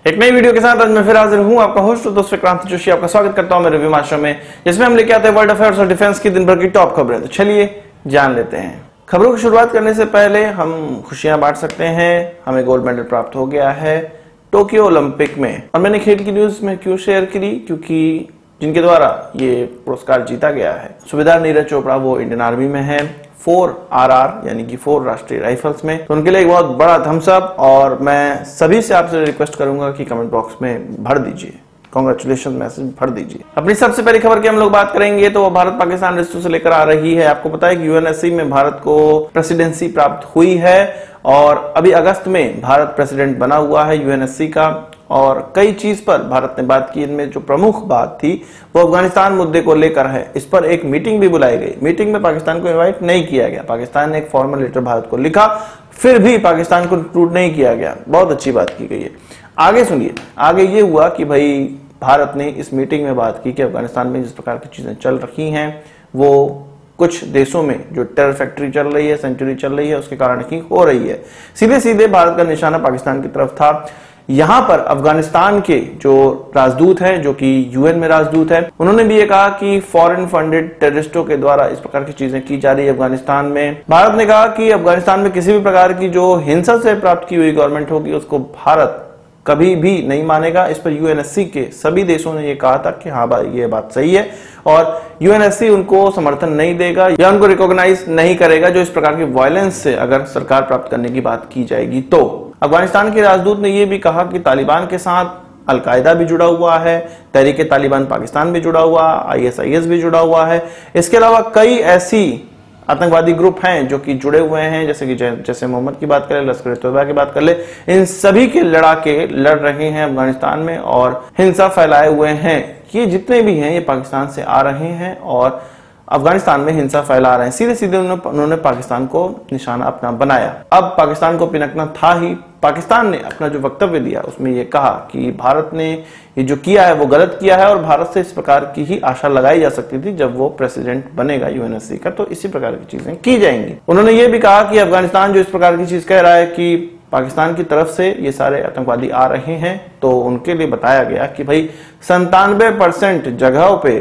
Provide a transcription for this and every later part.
एक नई वीडियो के साथ आज मैं फिर हाजिर हूं, आपका होस्ट दोस्त विक्रांत जोशी आपका स्वागत करता हूं मेरे रिव्यू मास्टर में, जिसमें हम लेके आते हैं वर्ल्ड अफेयर्स और डिफेंस की दिन भर की टॉप खबरें। तो चलिए जान लेते हैं। खबरों की शुरुआत करने से पहले हम खुशियां बांट सकते हैं, हमें गोल्ड मेडल प्राप्त हो गया है टोक्यो ओलंपिक में। और मैंने खेल की न्यूज में क्यों शेयर करी, क्योंकि जिनके द्वारा ये पुरस्कार जीता गया है सूबेदार नीरज चोपड़ा, वो इंडियन आर्मी में है 4RR यानी कि 4 राष्ट्रीय राइफल्स में। तो उनके लिए एक बहुत बड़ा थम्स अप, और मैं सभी से आपसे रिक्वेस्ट करूंगा कि कमेंट बॉक्स में भर दीजिए कांग्रेचुलेशन मैसेज भर दीजिए। अपनी सबसे पहली खबर की हम लोग बात करेंगे तो भारत पाकिस्तान रिश्तों से लेकर आ रही है। आपको पता है कि यूएनएससी में भारत को प्रेसिडेंसी प्राप्त हुई है और अभी अगस्त में भारत प्रेसिडेंट बना हुआ है यूएनएससी का। और कई चीज पर भारत ने बात की, इनमें जो प्रमुख बात थी वो अफगानिस्तान मुद्दे को लेकर है। इस पर एक मीटिंग भी बुलाई गई। मीटिंग में पाकिस्तान को इनवाइट नहीं किया गया। पाकिस्तान ने एक फॉर्मल लेटर भारत को लिखा, फिर भी पाकिस्तान को इंक्लूड नहीं किया गया। बहुत अच्छी बात की गई है। आगे सुनिए, आगे ये हुआ कि भाई भारत ने इस मीटिंग में बात की कि अफगानिस्तान में जिस प्रकार की चीजें चल रही हैं वो कुछ देशों में जो टेरर फैक्ट्री चल रही है, सेंचुरी चल रही है, उसके कारण ही हो रही है। सीधे सीधे भारत का निशाना पाकिस्तान की तरफ था। यहां पर अफगानिस्तान के जो राजदूत हैं, जो कि यूएन में राजदूत हैं, उन्होंने भी ये कहा कि फॉरेन फंडेड टेररिस्टों के द्वारा इस प्रकार की चीजें की जा रही है अफगानिस्तान में। भारत ने कहा कि अफगानिस्तान में किसी भी प्रकार की जो हिंसा से प्राप्त की हुई गवर्नमेंट होगी उसको भारत कभी भी नहीं मानेगा। इस पर यूएनएससी के सभी देशों ने ये कहा था कि हाँ भाई ये बात सही है, और यूएनएससी उनको समर्थन नहीं देगा या उनको रिकॉग्नाइज नहीं करेगा जो इस प्रकार की वायलेंस से अगर सरकार प्राप्त करने की बात की जाएगी। तो अफगानिस्तान के राजदूत ने यह भी कहा कि तालिबान के साथ अलकायदा भी जुड़ा हुआ है, तहरीके तालिबान पाकिस्तान भी जुड़ा हुआ, ISIS भी जुड़ा हुआ है। इसके अलावा कई ऐसी आतंकवादी ग्रुप हैं जो कि जुड़े हुए हैं, जैसे कि जैसे मोहम्मद की बात करें, लश्कर ए तोयबा की बात कर ले, इन सभी के लड़ाके लड़ रहे हैं अफगानिस्तान में और हिंसा फैलाए हुए हैं। ये जितने भी हैं ये पाकिस्तान से आ रहे हैं और अफगानिस्तान में हिंसा फैला रहे हैं। सीधे सीधे उन्होंने पाकिस्तान को निशाना अपना बनाया। अब पाकिस्तान को पिनकना था ही। पाकिस्तान ने अपना जो वक्तव्य दिया उसमें यह कहा कि भारत ने ये जो किया है वो गलत किया है और भारत से इस प्रकार की ही आशा लगाई जा सकती थी जब वो प्रेसिडेंट बनेगा यूएनएससी का, तो इसी प्रकार की चीजें की जाएंगी। उन्होंने ये भी कहा कि अफगानिस्तान जो इस प्रकार की चीज कह रहा है कि पाकिस्तान की तरफ से ये सारे आतंकवादी आ रहे हैं, तो उनके लिए बताया गया कि भाई 97% जगहों पे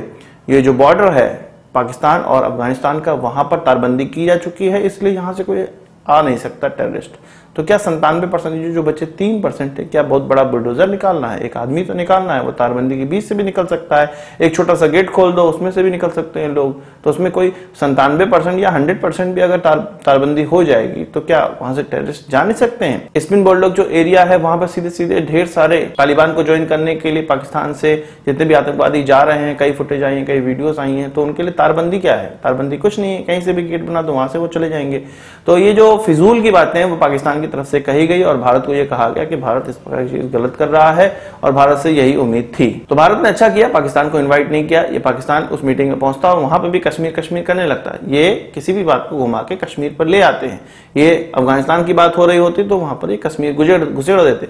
ये जो बॉर्डर है पाकिस्तान और अफगानिस्तान का, वहां पर तारबंदी की जा चुकी है, इसलिए यहां से कोई आ नहीं सकता टेररिस्ट। तो क्या 97% जो बच्चे 3% है, क्या बहुत बड़ा बुलडोजर निकालना है? एक आदमी तो निकालना है, वो तारबंदी के बीच से भी निकल सकता है। एक छोटा सा गेट खोल दो, उसमें से भी निकल सकते हैं लोग। तो उसमें कोई 97% या 100% भी अगर तारबंदी हो जाएगी तो क्या वहां से टेररिस्ट जा नहीं सकते हैं? इस्पिन बोल्डोग जो एरिया है वहां पर सीधे सीधे ढेर सारे तालिबान को ज्वाइन करने के लिए पाकिस्तान से जितने भी आतंकवादी जा रहे हैं, कई फुटेज आई है, कई वीडियोस आई हैं, तो उनके लिए तारबंदी क्या है? तारबंदी कुछ नहीं है, कहीं से भी गेट बना दो वहां से वो चले जाएंगे। तो ये जो फिजूल की बातें हैं वो पाकिस्तान की तरफ से कही गई और भारत को यह कहा गया कि भारत इस प्रकार की चीज गलत कर रहा है और भारत से यही उम्मीद थी। तो भारत ने अच्छा किया, पाकिस्तान को इनवाइट नहीं किया। ये पाकिस्तान उस मीटिंग में पहुंचता और वहां पे भी कश्मीर कश्मीर करने लगता है। ये किसी भी बात को घुमा के कश्मीर पर ले आते हैं। ये अफगानिस्तान की बात हो रही होती तो वहां पर ये कश्मीर घुसेड़ देते।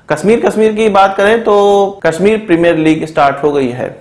कश्मीर की बात करें तो कश्मीर प्रीमियर लीग स्टार्ट हो गई है।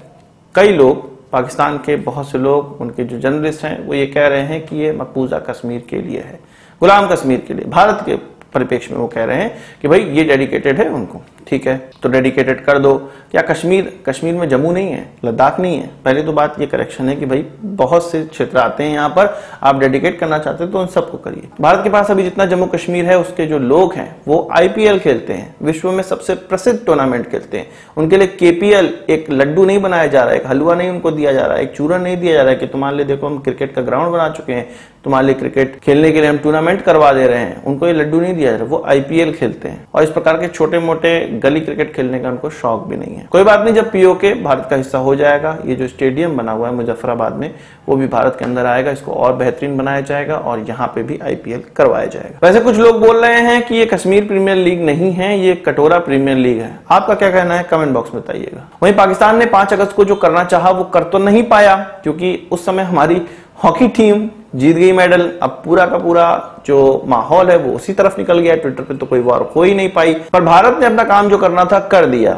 कई लोग, पाकिस्तान के बहुत से लोग, उनके जो जर्नलिस्ट हैं वो ये कह रहे हैं कि ये मकबूजा कश्मीर के लिए है, गुलाम कश्मीर के लिए। भारत के परिप्रेक्ष्य में वो कह रहे हैं कि भाई ये डेडिकेटेड है उनको, ठीक है तो डेडिकेटेड कर दो। क्या कश्मीर में जम्मू नहीं है, लद्दाख नहीं है? पहले तो बात ये करेक्शन है कि भाई बहुत से क्षेत्र आते हैं यहाँ पर, आप डेडिकेट करना चाहते हैं तो उन सबको करिए। भारत के पास अभी जितना जम्मू कश्मीर है उसके जो लोग हैं वो IPL खेलते हैं, विश्व में सबसे प्रसिद्ध टूर्नामेंट खेलते हैं। उनके लिए KPL एक लड्डू नहीं बनाया जा रहा है, एक हलवा नहीं उनको दिया जा रहा है, एक चूरन नहीं दिया जा रहा है कि तुम्हारे लिए देखो हम क्रिकेट का ग्राउंड बना चुके हैं, तुम्हारे लिए क्रिकेट खेलने के लिए हम टूर्नामेंट करवा दे रहे हैं। उनको ये लड्डू नहीं दिया जा रहा, वो IPL खेलते हैं और इस प्रकार के छोटे मोटे गली क्रिकेट खेलने का उनको शौक भी नहीं है। कोई बात नहीं, जब POK भारत का हिस्सा हो जाएगा, ये जो स्टेडियम बना हुआ है मुजफ्फराबाद में वो भी भारत के अंदर आएगा, इसको और बेहतरीन बनाया जाएगा और यहाँ पे भी IPL करवाया जाएगा। वैसे कुछ लोग बोल रहे हैं कि ये कश्मीर प्रीमियर लीग नहीं है, ये कटोरा प्रीमियर लीग है। आपका क्या कहना है कमेंट बॉक्स में बताइएगा। वहीं पाकिस्तान ने 5 अगस्त को जो करना चाहा वो कर तो नहीं पाया, क्योंकि उस समय हमारी हॉकी टीम जीत गई मेडल। अब पूरा का पूरा जो माहौल है वो उसी तरफ निकल गया। ट्विटर पे तो कोई वार हो ही नहीं पाई, पर भारत ने अपना काम जो करना था कर दिया।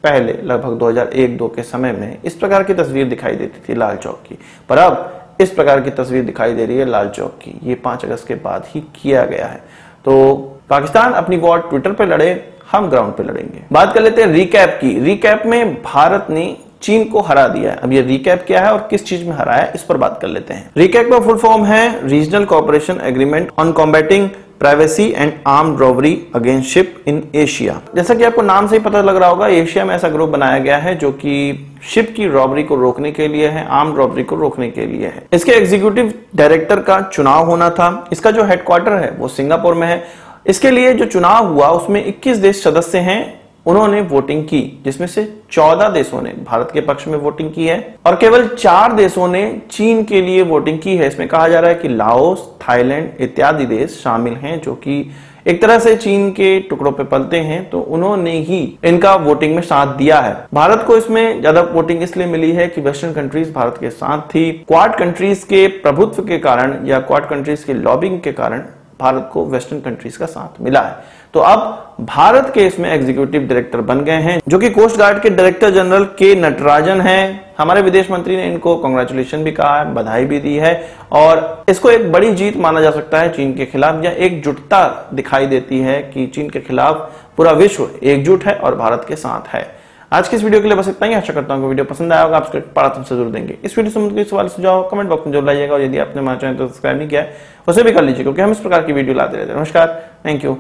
पहले लगभग 2001-2 के समय में इस प्रकार की तस्वीर दिखाई देती थी लाल चौक की, पर अब इस प्रकार की तस्वीर दिखाई दे रही है लाल चौक की। ये 5 अगस्त के बाद ही किया गया है। तो पाकिस्तान अपनी वॉर ट्विटर पे लड़े, हम ग्राउंड पे लड़ेंगे। बात कर लेते हैं रिकैप की। रिकैप में भारत ने चीन को हरा दिया है। अब ये रिकैप क्या है और किस चीज में हराया है, इस पर बात कर लेते हैं। रिकैप का फुल फॉर्म है regional cooperation agreement on combating privacy and armed robbery against ship in Asia. जैसा कि आपको नाम से ही पता लग रहा होगा, एशिया में ऐसा ग्रुप बनाया गया है जो कि शिप की रॉबरी को रोकने के लिए है, आर्म्ड रॉबरी को रोकने के लिए है। इसके एग्जीक्यूटिव डायरेक्टर का चुनाव होना था। इसका जो हेडक्वार्टर है वो सिंगापुर में है। इसके लिए जो चुनाव हुआ उसमें 21 देश सदस्य हैं, उन्होंने वोटिंग की, जिसमें से 14 देशों ने भारत के पक्ष में वोटिंग की है और केवल 4 देशों ने चीन के लिए वोटिंग की है। इसमें कहा जा रहा है कि लाओस, थाईलैंड इत्यादि देश शामिल हैं जो कि एक तरह से चीन के टुकड़ों पे पलते हैं, तो उन्होंने ही इनका वोटिंग में साथ दिया है। भारत को इसमें ज्यादा वोटिंग इसलिए मिली है कि वेस्टर्न कंट्रीज भारत के साथ थी। क्वाड कंट्रीज के प्रभुत्व के कारण या क्वाड कंट्रीज के लॉबिंग के कारण भारत को वेस्टर्न कंट्रीज का साथ मिला है। तो अब भारत के इसमें एग्जीक्यूटिव डायरेक्टर बन गए हैं जो कि कोस्ट गार्ड के डायरेक्टर जनरल के नटराजन हैं। हमारे विदेश मंत्री ने इनको कांग्रेचुलेशन भी कहा है, बधाई भी दी है और इसको एक बड़ी जीत माना जा सकता है चीन के खिलाफ, या एकजुटता दिखाई देती है कि चीन के खिलाफ पूरा विश्व एकजुट है और भारत के साथ है। आज की इस वीडियो के लिए बस इतना ही। आशा करता हूं कि वीडियो पसंद आया होगा। आपके पास हमसे जरूर देंगे। इस वीडियो से मुझे सवाल सुझाव कमेंट बॉक्स में जरूर लाइएगा और यदि आपने हमारा चैनल तो सब्सक्राइब नहीं किया है उसे भी कर लीजिए, क्योंकि हम इस प्रकार की वीडियो लाते रहते हैं। नमस्कार, थैंक यू,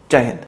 जय हिंद।